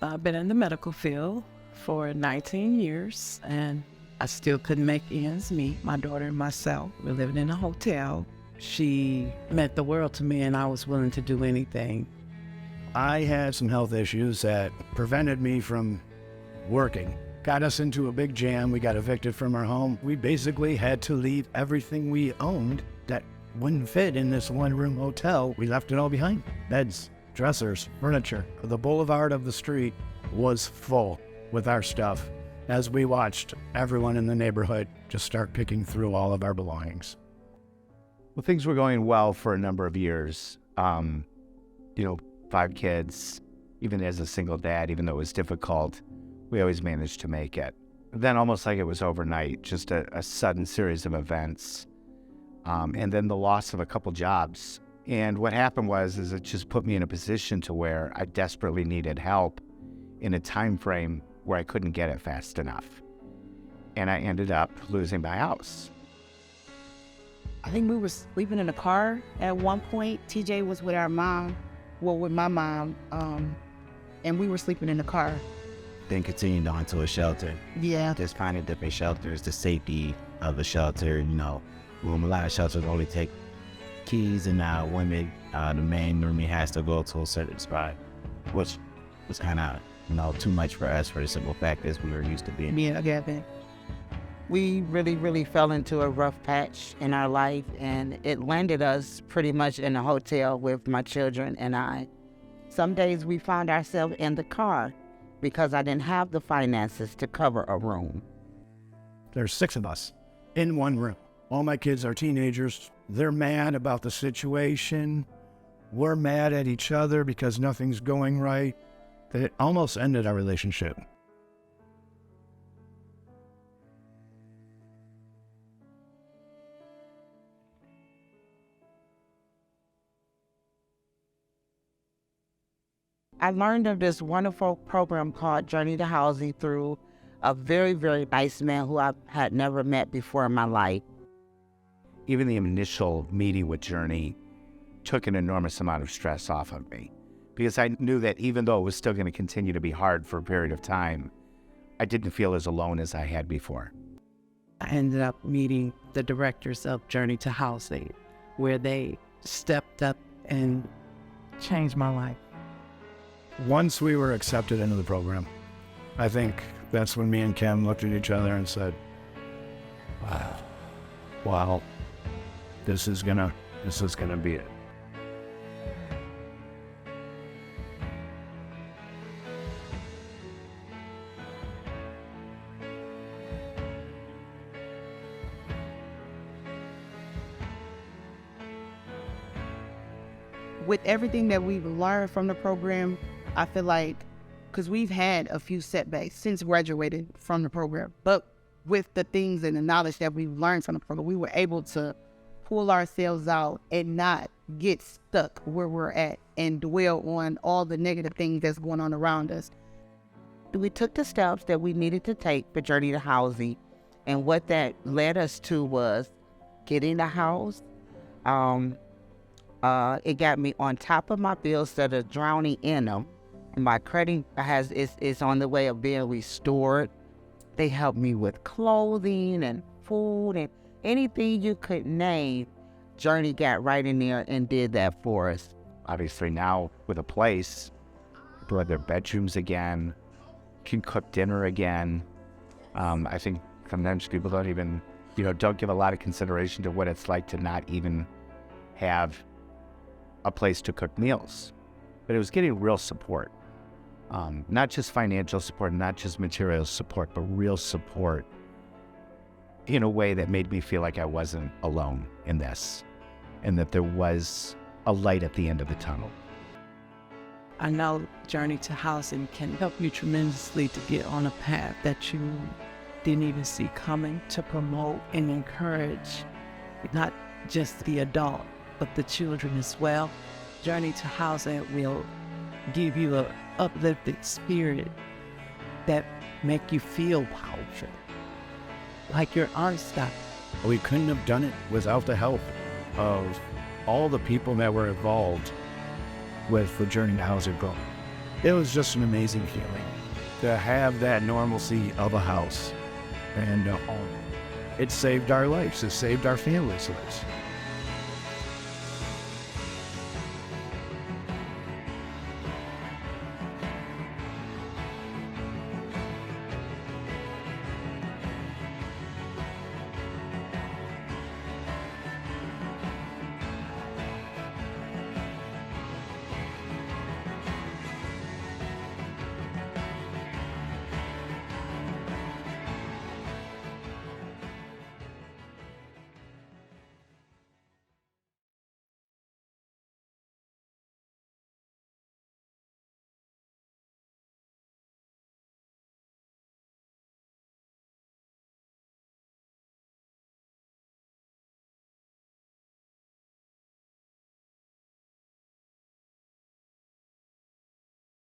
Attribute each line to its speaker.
Speaker 1: I've been in the medical field for 19 years, and I still couldn't make ends meet. My daughter and myself, we're living in a hotel. She meant the world to me, and I was willing to do anything.
Speaker 2: I had some health issues that prevented me from working. Got us into a big jam. We got evicted from our home. We basically had to leave everything we owned that wouldn't fit in this one-room hotel. We left it all behind. Beds, dressers, furniture. The boulevard of the street was full with our stuff as we watched everyone in the neighborhood just start picking through all of our belongings.
Speaker 3: Well, things were going well for a number of years. 5 kids, even as a single dad, even though it was difficult, we always managed to make it. Then almost like it was overnight, just a sudden series of events. And then the loss of a couple jobs. And what happened is it just put me in a position to where I desperately needed help in a time frame where I couldn't get it fast enough. And I ended up losing my house.
Speaker 4: I think we were sleeping in a car at one point. TJ was with our mom, with my mom, and we were sleeping in the car.
Speaker 5: Then continued on to a shelter.
Speaker 4: Yeah.
Speaker 5: Just finding different shelters, the safety of the shelter, a lot of shelters only take keys, and now women, the man normally has to go to a certain spot, which was kind of, too much for us for the simple fact is we were used to being.
Speaker 4: Yeah, Gavin. We really, really fell into a rough patch in our life, and it landed us pretty much in a hotel with my children and I. Some days we found ourselves in the car because I didn't have the finances to cover a room.
Speaker 2: There's 6 of us in one room. All my kids are teenagers. They're mad about the situation. We're mad at each other because nothing's going right. It almost ended our relationship.
Speaker 4: I learned of this wonderful program called Journey to Housing through a very, very nice man who I had never met before in my life.
Speaker 3: Even the initial meeting with Journey took an enormous amount of stress off of me because I knew that even though it was still going to continue to be hard for a period of time, I didn't feel as alone as I had before.
Speaker 1: I ended up meeting the directors of Journey to Housing, where they stepped up and changed my life.
Speaker 2: Once we were accepted into the program, I think that's when me and Kim looked at each other and said, wow, this is gonna be it.
Speaker 4: With everything that we've learned from the program, I feel like, because we've had a few setbacks since graduating from the program, but with the things and the knowledge that we've learned from the program, we were able to pull ourselves out and not get stuck where we're at and dwell on all the negative things that's going on around us. We took the steps that we needed to take for Journey to Housing, and what that led us to was getting a house. It got me on top of my bills instead of drowning in them. My credit is on the way of being restored. They helped me with clothing and food and anything you could name. Journey got right in there and did that for us.
Speaker 3: Obviously now with a place, people have their bedrooms again, can cook dinner again. I think sometimes people don't even, don't give a lot of consideration to what it's like to not even have a place to cook meals. But it was getting real support. Not just financial support, not just material support, but real support in a way that made me feel like I wasn't alone in this and that there was a light at the end of the tunnel.
Speaker 1: I know Journey to Housing can help you tremendously to get on a path that you didn't even see coming, to promote and encourage not just the adult, but the children as well. Journey to Housing will give you an uplifted spirit that make you feel powerful, like you're unstoppable.
Speaker 2: We couldn't have done it without the help of all the people that were involved with the Journey to Housing program. It was just an amazing feeling to have that normalcy of a house and a home. It saved our lives. It saved our families' lives.